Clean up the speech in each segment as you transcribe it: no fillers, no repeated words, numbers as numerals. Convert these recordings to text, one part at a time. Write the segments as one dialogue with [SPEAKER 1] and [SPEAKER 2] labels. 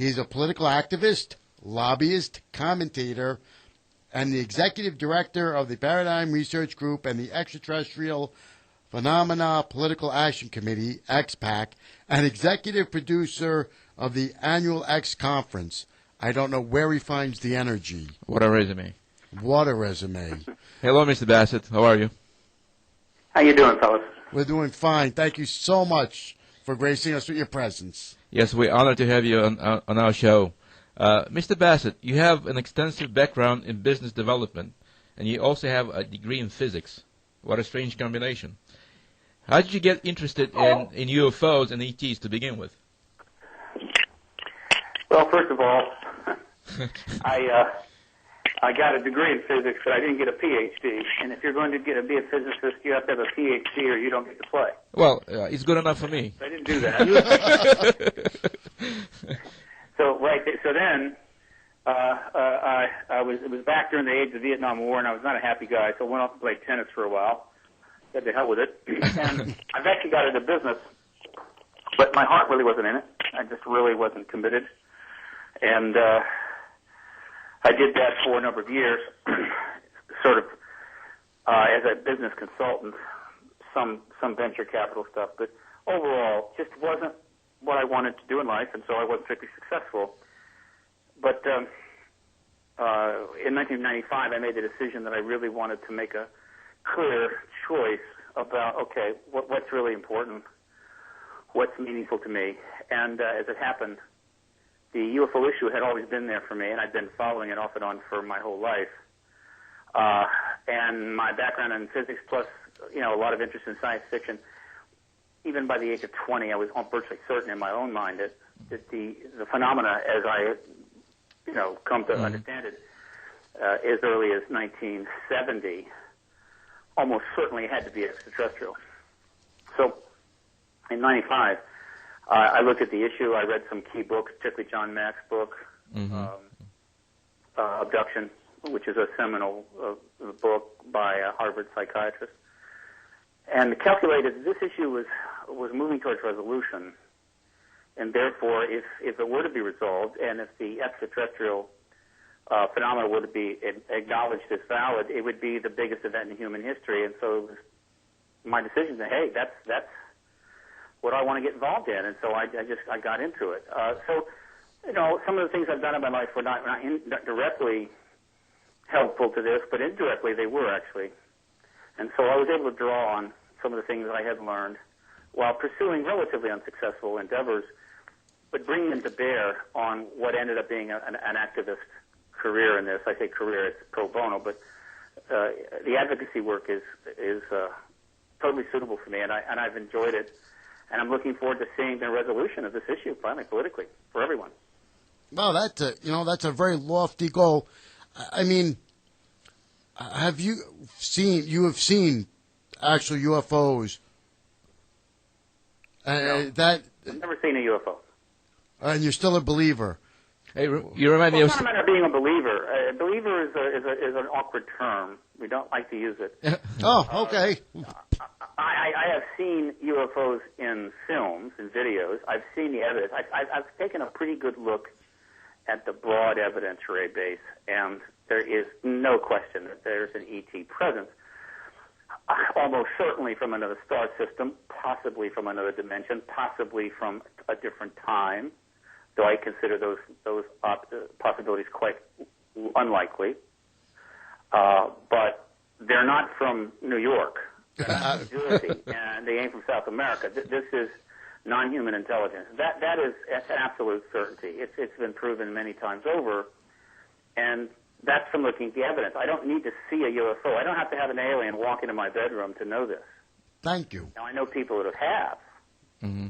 [SPEAKER 1] He's a political activist, lobbyist, commentator, and the executive director of the Paradigm Research Group and the Extraterrestrial Phenomena Political Action Committee, X-PPAC, and executive producer of the annual X Conference. I don't know where he finds the energy.
[SPEAKER 2] What a resume.
[SPEAKER 1] What a resume.
[SPEAKER 2] Hello, Mr. Bassett. How are you?
[SPEAKER 3] How you doing, fellas?
[SPEAKER 1] We're doing fine. Thank you so much for gracing us with your presence.
[SPEAKER 2] Yes, we're honored to have you on our show. Mr. Bassett, you have an extensive background in business development, and you also have a degree in physics. What a strange combination. How did you get interested in UFOs and ETs to begin with?
[SPEAKER 3] Well, first of all, I got a degree in physics, but I didn't get a PhD. And if you're going to be a physicist, you have to have a PhD or you don't get to play.
[SPEAKER 2] Well, it's good enough for me.
[SPEAKER 3] So I didn't do that. So then, it was back during the age of the Vietnam War, and I was not a happy guy, so I went off to play tennis for a while. Said to hell with it. And I've actually got into business, but my heart really wasn't in it. I just really wasn't committed. And I did that for a number of years, sort of as a business consultant, some venture capital stuff, but overall just wasn't what I wanted to do in life, and so I wasn't particularly successful. But in 1995, I made the decision that I really wanted to make a clear choice about, okay, what's really important, what's meaningful to me. And as it happened, the UFO issue had always been there for me, and I'd been following it off and on for my whole life. And my background in physics plus, a lot of interest in science fiction, even by the age of 20, I was virtually certain in my own mind that the phenomena, as I, come to understand it, as early as 1970, almost certainly had to be extraterrestrial. So, in 95, I looked at the issue. I read some key books, particularly John Mack's book, Abduction, which is a seminal book by a Harvard psychiatrist, and calculated that this issue was moving towards resolution, and therefore, if it were to be resolved, and if the extraterrestrial phenomena were to be acknowledged as valid, it would be the biggest event in human history. And so, it was my decision that, hey, that's what I want to get involved in, and so I got into it. Some of the things I've done in my life were not directly helpful to this, but indirectly they were actually. And so I was able to draw on some of the things that I had learned while pursuing relatively unsuccessful endeavors, but bringing them to bear on what ended up being an activist career in this. I say career, it's pro bono, but the advocacy work is totally suitable for me, and I've enjoyed it. And I'm looking forward to seeing the resolution of this issue finally, politically, for everyone.
[SPEAKER 1] Well, that's a very lofty goal. I mean, you have seen actual UFOs?
[SPEAKER 3] No,
[SPEAKER 1] I've
[SPEAKER 3] never seen a UFO.
[SPEAKER 1] And you're still a believer.
[SPEAKER 2] Hey, you remind me of...
[SPEAKER 3] It's not a matter of being a believer. A believer is an awkward term. We don't like to use it.
[SPEAKER 1] Oh, okay.
[SPEAKER 3] I have seen UFOs in films and videos. I've seen the evidence. I've taken a pretty good look at the broad evidentiary base, and there is no question that there's an ET presence. Almost certainly from another star system, possibly from another dimension, possibly from a different time, though I consider those possibilities quite unlikely. But they're not from New York, New Jersey, and they ain't from South America. This is non-human intelligence. That is an absolute certainty. It's been proven many times over, and that's from looking at the evidence. I don't need to see a UFO. I don't have to have an alien walk into my bedroom to know this.
[SPEAKER 1] Thank you.
[SPEAKER 3] Now, I know people that have. Mm-hmm.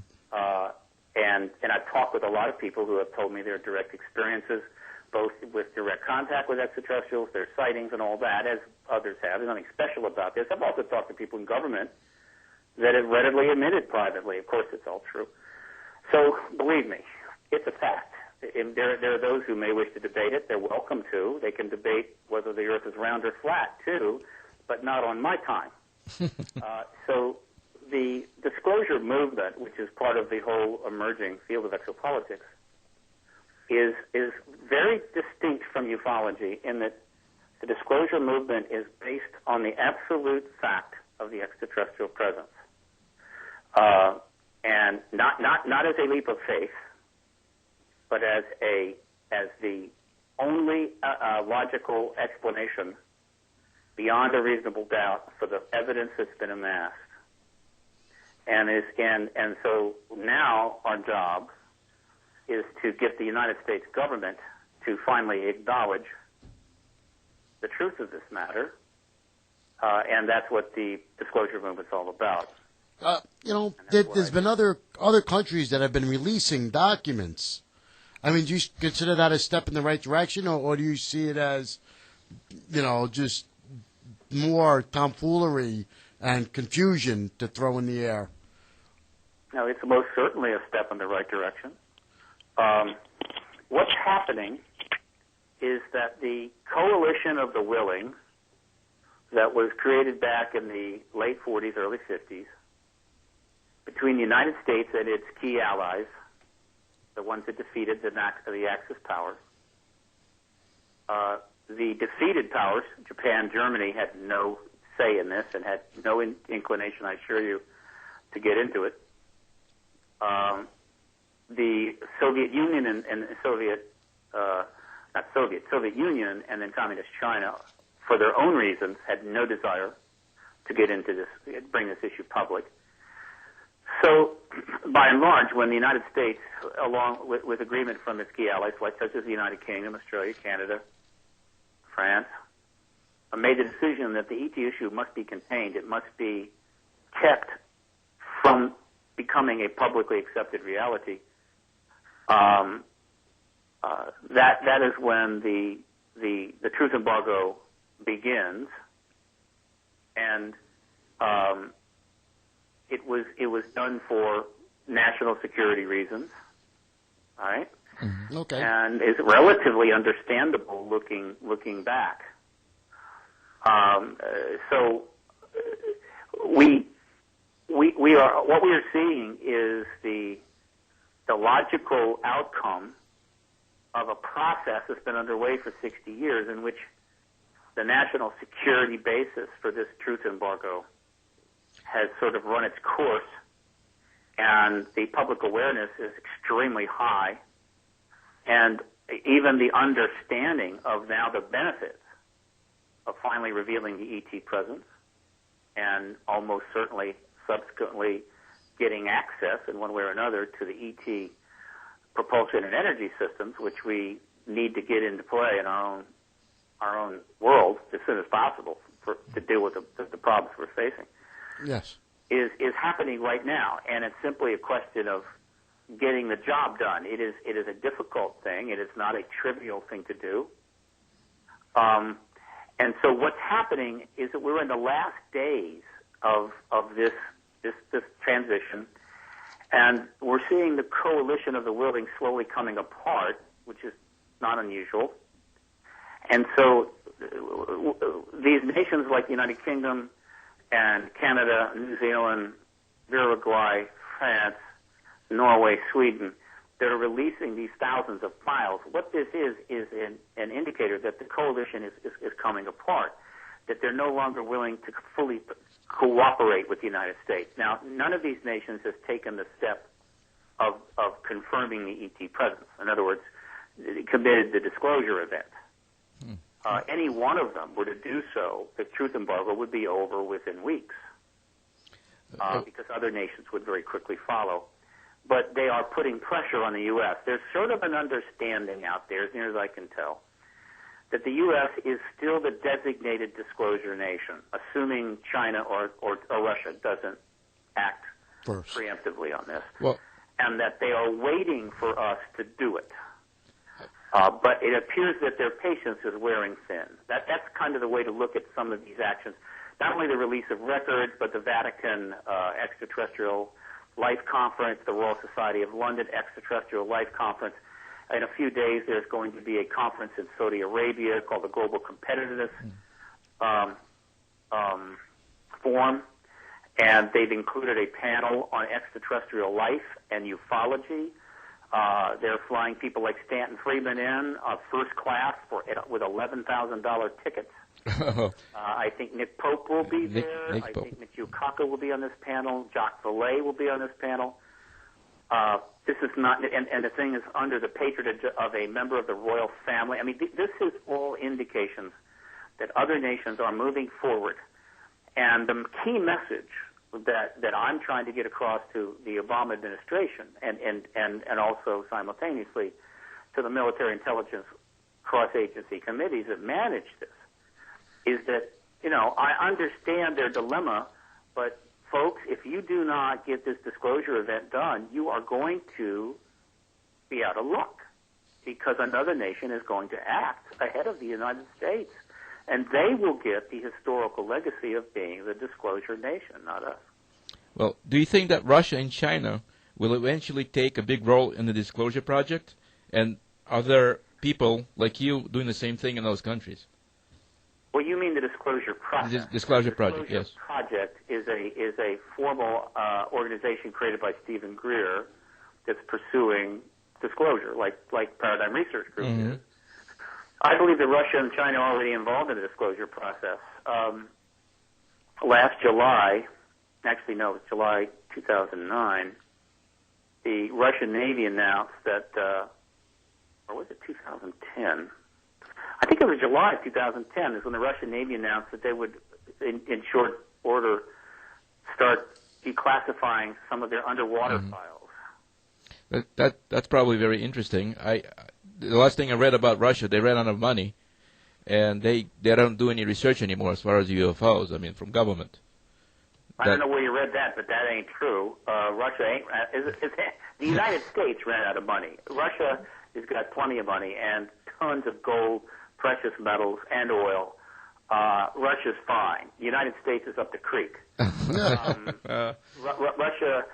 [SPEAKER 3] And I've talked with a lot of people who have told me their direct experiences, both with direct contact with extraterrestrials, their sightings and all that, as others have. There's nothing special about this. I've also talked to people in government that have readily admitted privately. Of course, it's all true. So, believe me, it's a fact. There are those who may wish to debate it. They're welcome to. They can debate whether the Earth is round or flat, too, but not on my time. So the disclosure movement, which is part of the whole emerging field of exopolitics, is very distinct from ufology in that the disclosure movement is based on the absolute fact of the extraterrestrial presence, and not as a leap of faith, but as the only logical explanation beyond a reasonable doubt for the evidence that's been amassed. And so now our job is to get the United States government to finally acknowledge the truth of this matter, and that's what the disclosure movement's all about.
[SPEAKER 1] There's been other countries that have been releasing documents. I mean, do you consider that a step in the right direction, or do you see it as, just more tomfoolery and confusion to throw in the air?
[SPEAKER 3] No, it's most certainly a step in the right direction. What's happening is that the coalition of the willing that was created back in the late 40s, early 50s, between the United States and its key allies, the ones that defeated the Axis powers, the defeated powers, Japan, Germany, had no say in this and had no inclination, I assure you, to get into it. The Soviet Union and Soviet Union and then Communist China, for their own reasons, had no desire to get into this, bring this issue public. So, by and large, when the United States, along with agreement from its key allies, such as the United Kingdom, Australia, Canada, France, made the decision that the ET issue must be contained, it must be kept from becoming a publicly accepted reality, that is when the truth embargo begins, and it was done for national security reasons, all right?
[SPEAKER 1] Mm-hmm. Okay.
[SPEAKER 3] And is relatively understandable looking back. So we are, what we are seeing is the logical outcome of a process that's been underway for 60 years, in which the national security basis for this truth embargo has sort of run its course, and the public awareness is extremely high, and even the understanding of now the benefits of finally revealing the ET presence, and almost certainly subsequently getting access in one way or another to the ET propulsion and energy systems, which we need to get into play in our own world as soon as possible to deal with the problems we're facing.
[SPEAKER 1] Yes,
[SPEAKER 3] is happening right now, and it's simply a question of getting the job done. It is a difficult thing. It is not a trivial thing to do. And so what's happening is that we're in the last days of this transition, and we're seeing the coalition of the willing slowly coming apart, which is not unusual. And so these nations like the United Kingdom and Canada, New Zealand, Uruguay, France, Norway, Sweden, that are releasing these thousands of files. What this is an indicator that the coalition is coming apart, that they're no longer willing to fully cooperate with the United States. Now, none of these nations has taken the step of confirming the ET presence. In other words, committed the disclosure event. Any one of them were to do so, the truth embargo would be over within weeks, because other nations would very quickly follow. But they are putting pressure on the U.S. There's sort of an understanding out there, as near as I can tell, that the U.S. is still the designated disclosure nation, assuming China or Russia doesn't act
[SPEAKER 1] first
[SPEAKER 3] preemptively on this,
[SPEAKER 1] well,
[SPEAKER 3] and that they are waiting for us to do it. But it appears that their patience is wearing thin. That's kind of the way to look at some of these actions. Not only the release of records, but the Vatican Extraterrestrial Life Conference, the Royal Society of London Extraterrestrial Life Conference. In a few days, there's going to be a conference in Saudi Arabia called the Global Competitiveness Forum, and they've included a panel on extraterrestrial life and ufology. They're flying people like Stanton Friedman in first class with $11,000 tickets. I think Nick Pope will be there. I think Michio Kaku will be on this panel. Jacques Vallée will be on this panel. This is not, and the thing is under the patronage of a member of the royal family. I mean, this is all indications that other nations are moving forward. And the key message that I'm trying to get across to the Obama administration and also simultaneously to the military intelligence cross-agency committees that manage this is that, I understand their dilemma, but folks, if you do not get this disclosure event done, you are going to be out of luck because another nation is going to act ahead of the United States. And they will get the historical legacy of being the disclosure nation, not us.
[SPEAKER 2] Well, do you think that Russia and China will eventually take a big role in the disclosure project? And are there people like you doing the same thing in those countries?
[SPEAKER 3] Well, you mean the disclosure project?
[SPEAKER 2] Disclosure project, yes.
[SPEAKER 3] The project is a formal organization created by Stephen Greer that's pursuing disclosure, like Paradigm Research Group is. I believe that Russia and China are already involved in the disclosure process. Last July, actually no, it was July 2009, the Russian Navy announced that, or was it 2010? I think it was July 2010 is when the Russian Navy announced that they would, in short order, start declassifying some of their underwater files.
[SPEAKER 2] That's probably very interesting. The last thing I read about Russia, they ran out of money, and they don't do any research anymore as far as UFOs. I mean, from government.
[SPEAKER 3] I don't know where you read that, but that ain't true. Russia ain't. The United States ran out of money. Russia has got plenty of money and tons of gold, precious metals, and oil. Russia's fine. The United States is up the creek. Russia,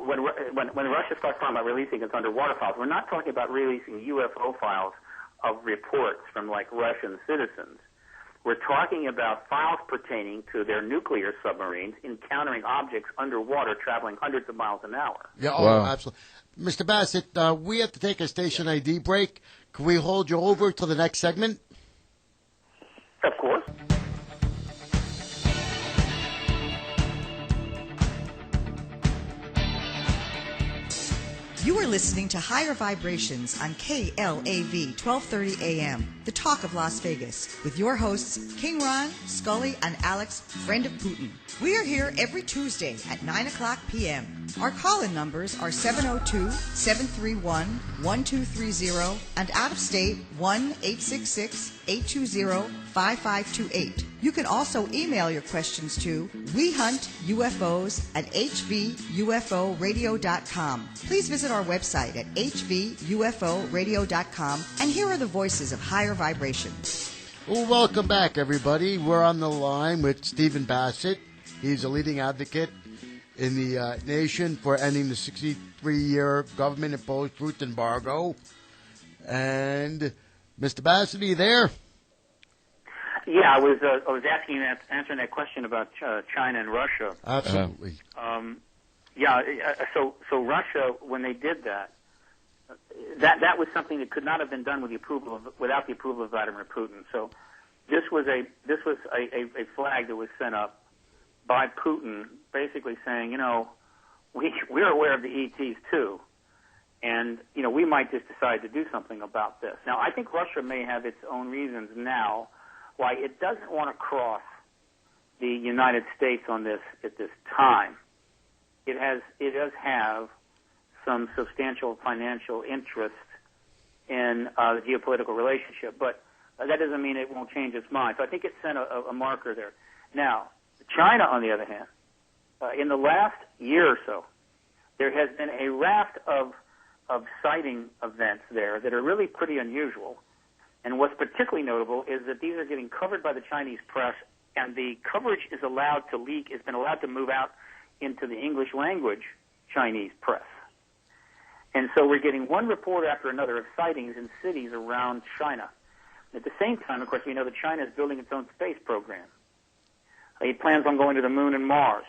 [SPEAKER 3] when Russia starts talking about releasing its underwater files, we're not talking about releasing UFO files of reports from like Russian citizens. We're talking about files pertaining to their nuclear submarines encountering objects underwater traveling hundreds of miles an hour.
[SPEAKER 1] Yeah, absolutely. Mr. Bassett, we have to take a station ID break. Can we hold you over till the next segment?
[SPEAKER 3] Of course.
[SPEAKER 4] You are listening to Higher Vibrations on KLAV 1230 AM, the talk of Las Vegas, with your hosts King Ron, Scully, and Alex, friend of Putin. We are here every Tuesday at 9 o'clock p.m. Our call-in numbers are 702-731-1230 and out-of-state 1-866-820-5528. You can also email your questions to wehuntufos@hvuforadio.com. Please visit our website at hvuforadio.com, and here are the voices of Higher Vibrations.
[SPEAKER 1] Well, welcome back, everybody. We're on the line with Stephen Bassett. He's a leading advocate in the nation for ending the 63-year government-imposed fruit embargo. And, Mr. Bassett, are you there?
[SPEAKER 3] Yeah, I was answering that question about China and Russia.
[SPEAKER 1] Absolutely.
[SPEAKER 3] So Russia, when they did that was something that could not have been done without the approval of Vladimir Putin. So this was a flag that was sent up by Putin, basically saying, we're aware of the ETs too, and we might just decide to do something about this. Now, I think Russia may have its own reasons now why it doesn't want to cross the United States on this at this time. It does have some substantial financial interest in the geopolitical relationship, but that doesn't mean it won't change its mind. So I think it sent a marker there. Now, China, on the other hand, in the last year or so, there has been a raft of sighting events there that are really pretty unusual. And what's particularly notable is that these are getting covered by the Chinese press, and the coverage is allowed to leak, has been allowed to move out into the English language Chinese press. And so we're getting one report after another of sightings in cities around China. At the same time, of course, we know that China is building its own space program. It plans on going to the moon and Mars.